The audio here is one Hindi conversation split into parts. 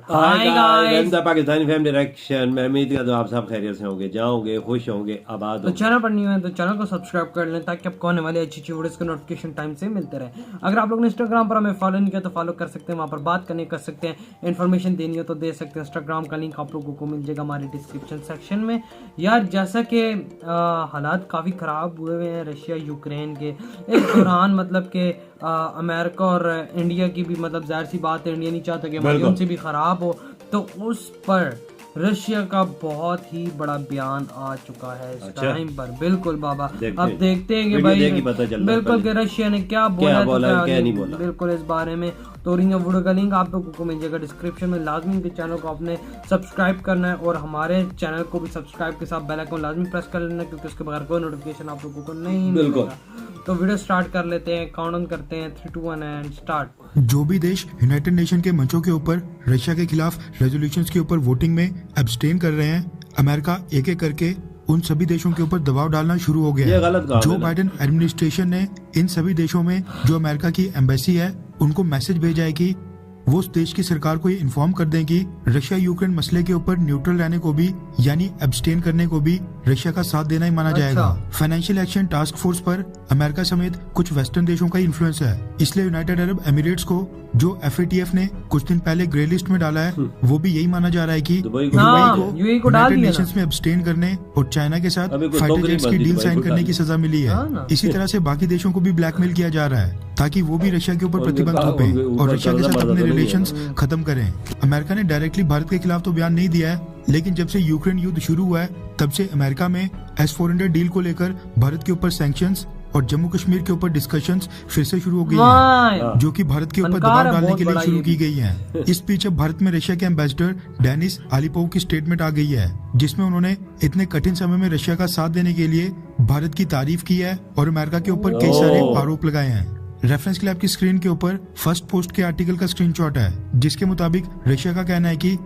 Hi guys, Pakistani family direction. मैं उम्मीद करता हूँ आप सब खैरियत से होंगे, जाओगे, खुश होंगे, आबाद तो होंगे। चैनल पर नहीं हुए तो चैनल को सब्सक्राइब कर लें ताकि आपको आने वाली अच्छी अच्छी वीडियोस के नोटिफिकेशन टाइम से मिलते रहे। अगर आप लोग ने इंस्टाग्राम पर हमें फॉलो नहीं किया तो फॉलो कर सकते हैं, वहाँ पर बात करने कर सकते हैं, इन्फॉर्मेशन देनी हो तो दे सकते हैं। इंस्टाग्राम का लिंक आप लोगों को मिल जाएगा हमारे डिस्क्रिप्शन सेक्शन में। यार जैसा कि हालात काफ़ी ख़राब हुए हुए हैं रशिया यूक्रेन के इस दौरान, मतलब कि अमेरिका और इंडिया की भी, मतलब जाहिर सी बात है इंडिया नहीं चाहता कि हमारी उनसे भी ख़राब हो, तो उस पर रशिया का बहुत ही बड़ा बयान आ चुका है इस टाइम पर। बिल्कुल बाबा, अब देखते हैं कि भाई बिल्कुल कि रशिया ने क्या बोला क्या नहीं बोला बिल्कुल इस बारे में। तो वीडियो का लिंक आप लोगों को मिल जाएगा डिस्क्रिप्शन में। लाजमी के चैनल को आपने सब्सक्राइब करना है और हमारे चैनल को भी सब्सक्राइब के साथ बेल आइकन लाजमी प्रेस कर लेना, क्योंकि उसके बगैर कोई नोटिफिकेशन आप लोगों को नहीं मिलेगा। तो वीडियो स्टार्ट कर लेते हैं, काउंटडाउन करते हैं 3, 2, 1 एंड स्टार्ट। जो भी देश यूनाइटेड नेशन के मंचों के ऊपर रशिया के खिलाफ रेजोल्यूशंस के ऊपर वोटिंग में एब्सटेन कर रहे हैं, अमेरिका एक एक करके उन सभी देशों के ऊपर दबाव डालना शुरू हो गया है। जो बाइडेन एडमिनिस्ट्रेशन ने इन सभी देशों में जो अमेरिका की एम्बेसी है उनको मैसेज भेजा है कि वो उस देश की सरकार को ये इन्फॉर्म कर दें कि रशिया यूक्रेन मसले के ऊपर न्यूट्रल रहने को भी यानी एब्सटेन करने को भी रशिया का साथ देना ही माना जाएगा। फाइनेंशियल एक्शन टास्क फोर्स पर अमेरिका समेत कुछ वेस्टर्न देशों का इन्फ्लुएंस है, इसलिए यूनाइटेड अरब एमिरेट्स को जो FATF ने कुछ दिन पहले ग्रे लिस्ट में डाला है वो भी यही माना जा रहा है कि यूएई को यूनाइटेड नेशंस में एब्सटेन करने और चाइना के साथ फाइटर जेट्स की डील साइन करने की सजा मिली है। इसी तरह से बाकी देशों को भी ब्लैकमेल किया जा रहा है ताकि वो भी रशिया के ऊपर प्रतिबंध थोपे और रशिया के साथ अपने रिलेशंस खत्म करें। अमेरिका ने डायरेक्टली भारत के खिलाफ तो बयान नहीं दिया है, लेकिन जब से यूक्रेन युद्ध शुरू हुआ है तब से अमेरिका में S-400 डील को लेकर भारत के ऊपर सैंक्शंस और जम्मू कश्मीर के ऊपर डिस्कशंस फिर से शुरू हो गई हैं, जो कि भारत के ऊपर दबाव डालने के लिए शुरू की गई हैं। इस बीच अब भारत में रशिया के एम्बेसडर डेनिस आलिपोव की स्टेटमेंट आ गई है, जिसमें उन्होंने इतने कठिन समय में रशिया का साथ देने के लिए भारत की तारीफ की है और अमेरिका के ऊपर कई सारे आरोप लगाए हैं। रेफरेंस के लिए आपकी स्क्रीन के ऊपर फर्स्ट पोस्ट के आर्टिकल का स्क्रीनशॉट है, जिसके मुताबिक रशिया का कहना है कि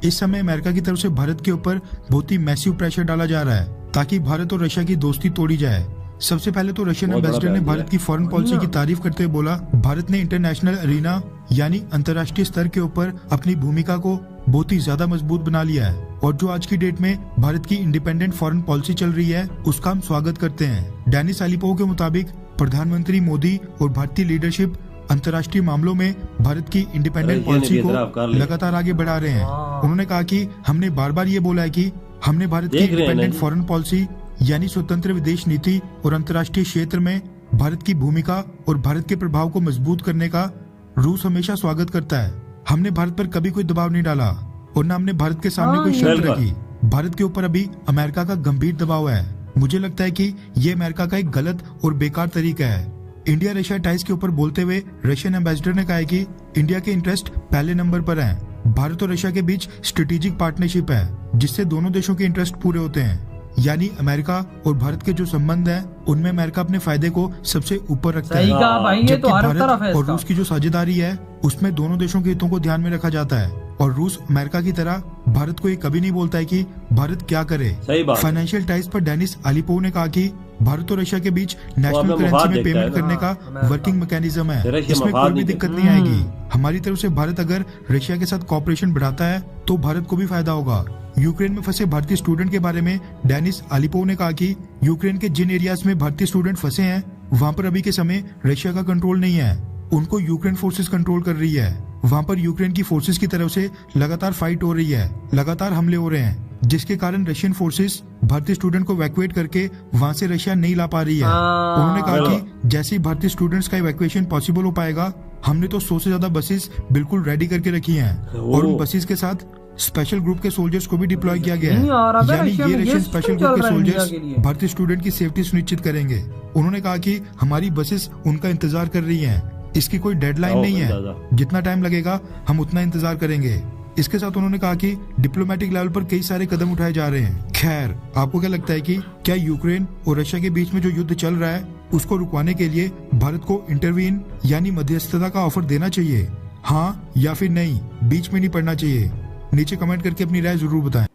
इस समय अमेरिका की तरफ से भारत के ऊपर बहुत ही मैसिव प्रेशर डाला जा रहा है ताकि भारत और रशिया की दोस्ती तोड़ी जाए। सबसे पहले तो रशियन एम्बेसडर ने भारत की फॉरेन पॉलिसी की तारीफ करते हुए बोला, भारत ने इंटरनेशनल अरीना यानी अंतर्राष्ट्रीय स्तर के ऊपर अपनी भूमिका को बहुत ही ज्यादा मजबूत बना लिया है और जो आज की डेट में भारत की इंडिपेंडेंट फॉरेन पॉलिसी चल रही है उसका हम स्वागत करते हैं। डेनिस आलिपोव के मुताबिक प्रधानमंत्री मोदी और भारतीय लीडरशिप अंतर्राष्ट्रीय मामलों में भारत की इंडिपेंडेंट पॉलिसी को लगातार आगे बढ़ा रहे हैं। उन्होंने कहा कि हमने बार बार ये बोला है कि हमने भारत की इंडिपेंडेंट फॉरेन पॉलिसी यानी स्वतंत्र विदेश नीति और अंतर्राष्ट्रीय क्षेत्र में भारत की भूमिका और भारत के प्रभाव को मजबूत करने का रूस हमेशा स्वागत करता है। हमने भारत पर कभी कोई दबाव नहीं डाला और न हमने भारत के सामने कोई शर्त रखी। भारत के ऊपर अभी अमेरिका का गंभीर दबाव है। मुझे लगता है कि ये अमेरिका का एक गलत और बेकार तरीका है। इंडिया रशिया टाइज के ऊपर बोलते हुए रशियन एम्बेसडर ने कहा है कि इंडिया के इंटरेस्ट पहले नंबर पर हैं। भारत और रशिया के बीच स्ट्रेटेजिक पार्टनरशिप है जिससे दोनों देशों के इंटरेस्ट पूरे होते हैं, यानी अमेरिका और भारत के जो संबंध हैं उनमें अमेरिका अपने फायदे को सबसे ऊपर रखता है, जबकि भारत और रूस की जो साझेदारी है उसमें दोनों देशों के हितों को ध्यान में रखा जाता है और रूस अमेरिका की तरह भारत को ये कभी नहीं बोलता है कि भारत क्या करे। फाइनेंशियल टाइम्स पर डेनिस आलिपोव ने कहा कि भारत और रशिया के बीच नेशनल करेंसी में पेमेंट करने का वर्किंग मैकेनिज्म है, इसमें कोई भी दिक्कत नहीं आएगी। हमारी तरफ से भारत अगर रशिया के साथ कॉपरेशन बढ़ाता है तो भारत को भी फायदा होगा। यूक्रेन में फंसे भारतीय स्टूडेंट के बारे में डेनिस आलिपोव ने कहा कि यूक्रेन के जिन एरियाज में भारतीय स्टूडेंट फंसे हैं वहाँ पर अभी के समय रशिया का कंट्रोल नहीं है, उनको यूक्रेन फोर्सेस कंट्रोल कर रही है। वहाँ पर यूक्रेन की फोर्सेस की तरफ से लगातार फाइट हो रही है, लगातार हमले हो रहे हैं, जिसके कारण रशियन फोर्सेस भारतीय स्टूडेंट को इवैक्यूएट करके वहाँ से रशिया नहीं ला पा रही है। उन्होंने कहा कि जैसे ही भारतीय स्टूडेंट्स का इवैक्यूएशन पॉसिबल हो पाएगा, हमने तो 100 से ज्यादा बसेस बिल्कुल रेडी करके रखी हैं और उन बसेस के साथ स्पेशल ग्रुप के सोल्जर्स को भी डिप्लॉय किया गया है, यानी ये रशियन स्पेशल ग्रुप के सोल्जर्स भारतीय स्टूडेंट की सेफ्टी सुनिश्चित करेंगे। उन्होंने कहा कि हमारी बसेस उनका इंतजार कर रही हैं, इसकी कोई डेडलाइन नहीं है, जितना टाइम लगेगा हम उतना इंतजार करेंगे। इसके साथ उन्होंने कहा कि डिप्लोमेटिक लेवल पर कई सारे कदम उठाए जा रहे हैं। खैर, आपको क्या लगता है कि क्या यूक्रेन और रशिया के बीच में जो युद्ध चल रहा है उसको रुकवाने के लिए भारत को इंटरवीन यानी मध्यस्थता का ऑफर देना चाहिए, हाँ या फिर नहीं, बीच में नहीं पड़ना चाहिए? नीचे कमेंट करके अपनी राय जरूर बताएं।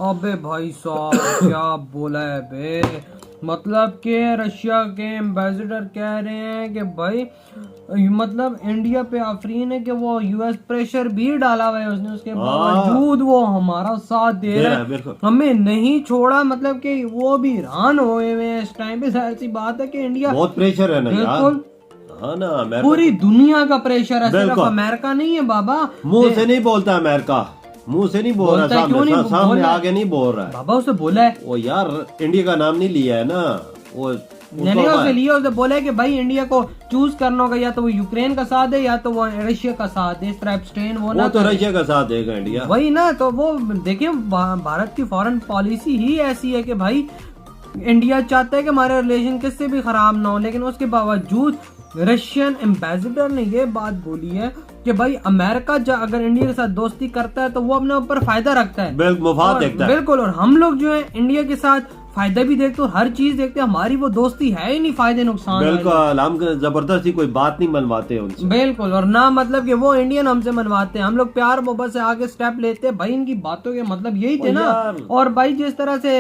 अबे भाई साहब क्या बोला है बे, मतलब कि रशिया के एम्बेसडर कह रहे हैं कि भाई मतलब इंडिया पे आफरीन है कि वो यूएस प्रेशर भी डाला हुआ है उसने, उसके बावजूद वो हमारा साथ दे रहा है, हमें नहीं छोड़ा, मतलब कि वो भी हैरान हुए हैं इस टाइम पे। जाहिर सी बात है कि इंडिया बहुत प्रेशर है ना बिल्कुल, हाँ ना, पूरी दुनिया का प्रेशर है, सिर्फ अमेरिका नहीं है बाबा। मुंह से नहीं बोलता अमेरिका, मुंह से नहीं बोल रहा, सामने आगे नहीं बोल रहा है बाबा, उसे बोला है वो यार इंडिया का नाम नहीं लिया है ना वो, नहीं उसके लिए उसने बोला है कि भाई इंडिया को चूज करना होगा, या तो वो यूक्रेन का साथ है या तो वो रशिया का साथ है, इस तरह एब्स्टेन वो ना तो रशिया का साथ देगा इंडिया, वही ना। तो वो देखिए भारत की फॉरेन पॉलिसी ही ऐसी है कि भाई इंडिया चाहता है कि हमारे रिलेशन किससे भी खराब ना हो, लेकिन उसके बावजूद रशियन एम्बेसडर ने ये बात बोली है कि भाई अमेरिका अगर इंडिया के साथ दोस्ती करता है तो वो अपने ऊपर फायदा रखता है, मुफाद देखता है, बिल्कुल। और हम लोग जो है इंडिया के साथ फायदा भी देखते और हर चीज देखते हैं, हमारी वो दोस्ती है ही नहीं फायदे नुकसान, बिल्कुल। हम जबरदस्ती कोई बात नहीं मनवाते उनसे, बिल्कुल। और ना मतलब कि वो इंडियन हमसे मनवाते हैं, हम लोग प्यार मोहब्बत से आगे स्टेप लेते हैं। भाई इनकी बातों के मतलब यही थे ना। और भाई जिस तरह से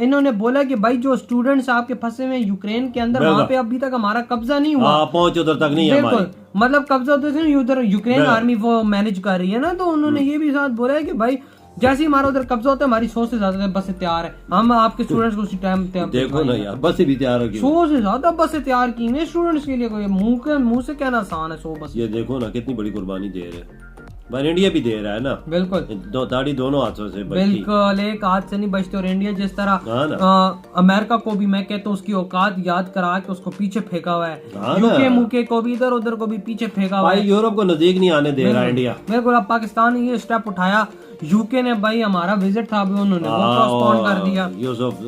इन्होंने बोला कि भाई जो स्टूडेंट्स आपके फंसे हुए यूक्रेन के अंदर, वहाँ पे अभी तक हमारा कब्जा नहीं हुआ, पहुंच उधर तक नहीं है, बिल्कुल। मतलब कब्जा तो उधर यूक्रेन आर्मी वो मैनेज कर रही है ना, तो उन्होंने ये भी साथ बोला है कि भाई जैसे ही हमारा उधर कब्जा होता है हमारी 100 से ज्यादा बसें तैयार है, हम आपके स्टूडेंट्स को उसी टाइम देखो ना यार, बसें भी तैयार होगी, 100 से ज्यादा बसें तैयार की हैं स्टूडेंट्स के लिए। कोई मुंह से कहना आसान है 100 बस, ये देखो ना कितनी बड़ी कुर्बानी दे रहे हैं भाई, इंडिया भी दे रहा है ना, बिल्कुल। दाढ़ी दोनों हाथों से बिल्कुल एक हाथ से नहीं बचते। और इंडिया जिस तरह अमेरिका को भी मैं कहता हूँ उसकी औकात याद करा के उसको पीछे फेंका हुआ है, यूके मुके को भी इधर उधर को भी पीछे फेंका हुआ है, यूरोप को नजदीक नहीं आने दे रहा इंडिया, बिल्कुल। अब पाकिस्तान ने ये स्टेप उठाया, यूके ने भाई हमारा विजिट था अभी उन्होंने वो पोस्टपोन कर दिया, यूसुफ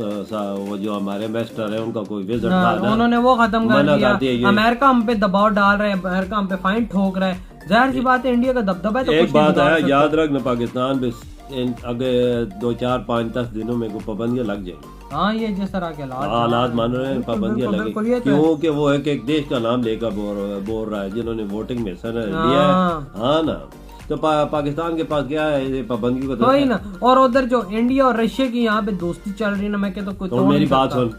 वो जो हमारे एम्बेसडर है उनका कोई विजिट था ना, उन्होंने वो खत्म कर दिया। अमेरिका हम पे दबाव डाल रहे हैं, अमेरिका हम पे फाइन ठोक रहा है, जाहिर सी बात है इंडिया का दबदबा है तो एक बात है याद रखना, पाकिस्तान में अगर 2 4 5 10 दिनों में पाबंदियां लग जाएंगी। हाँ ये जिस तरह के हालात मान रहे हैं, पाबंदियां लगेंगी, क्योंकि वो एक देश का नाम लेकर बोल रहा है जिन्होंने वोटिंग में हिस्सा लिया है, हाँ ना। तो पाकिस्तान के पास क्या है पाबंदियों का, वही ना। और उधर जो इंडिया और रशिया की यहाँ पे दोस्ती चल रही है ना, मैं कहता हूँ तो मेरी बात सुन,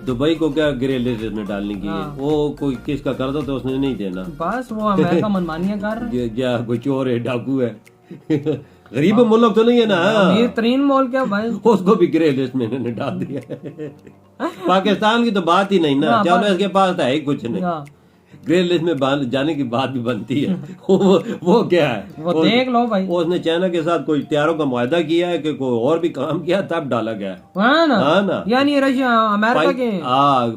दुबई को क्या ग्रे लिस्ट में डालने की है, वो कोई किसका कर दो तो उसने नहीं देना, बस वो अमेरिका मनमानियां कर रहा है, क्या कोई चोर है डाकू है गरीब मुल्क तो नहीं है ना, अमीर तरीन मुल्क क्या भाई, उसको भी ग्रे लिस्ट में इन्होंने डाल दिया पाकिस्तान की तो बात ही नहीं ना, चलो इसके पास है ही कुछ नहीं, ग्रे लिस्ट में जाने की बात भी बनती है वो क्या है, वो देख लो भाई, उसने चाइना के साथ कोई हथियारों का मुआहदा किया है कि कोई और भी काम किया तब डाला गया है ना, यानी रशिया अमेरिका के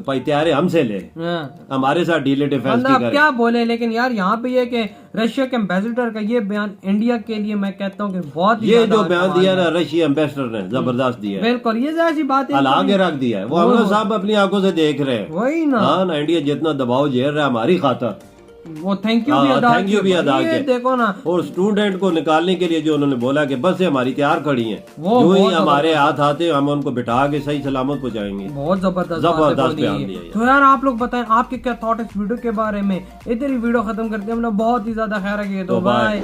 भाई हथियारे हमसे ले, हमारे साथ डीले डिफेंस की क्या बोले। लेकिन यार यहाँ पे ये कि रशिया के एम्बेसडर का ये बयान इंडिया के लिए मैं कहता हूँ कि बहुत ये जो बयान दिया ना रशिया एम्बेसडर ने जबरदस्त दिया, बिल्कुल ये ऐसी बात है, आगे रख दिया है, वो हम लोग साहब अपनी आंखों से देख रहे हैं, वही ना, हाँ ना। इंडिया जितना दबाव झेल रहा है हमारी खातर, वो थैंक यू भी अदा किया, देखो ना। और स्टूडेंट को निकालने के लिए जो उन्होंने बोला कि बस हमारी तैयार खड़ी हैं, जो ही हमारे हाथ आते हम उनको बिठा के सही सलामत पहुंचाएंगे, बहुत जबरदस्त बयान दिया। तो यार आप लोग बताएं आपके क्या थॉट इस वीडियो के बारे में। इधर ही वीडियो खत्म करते हैं, हमने बहुत ही ज्यादा खैर किया, तो बाय।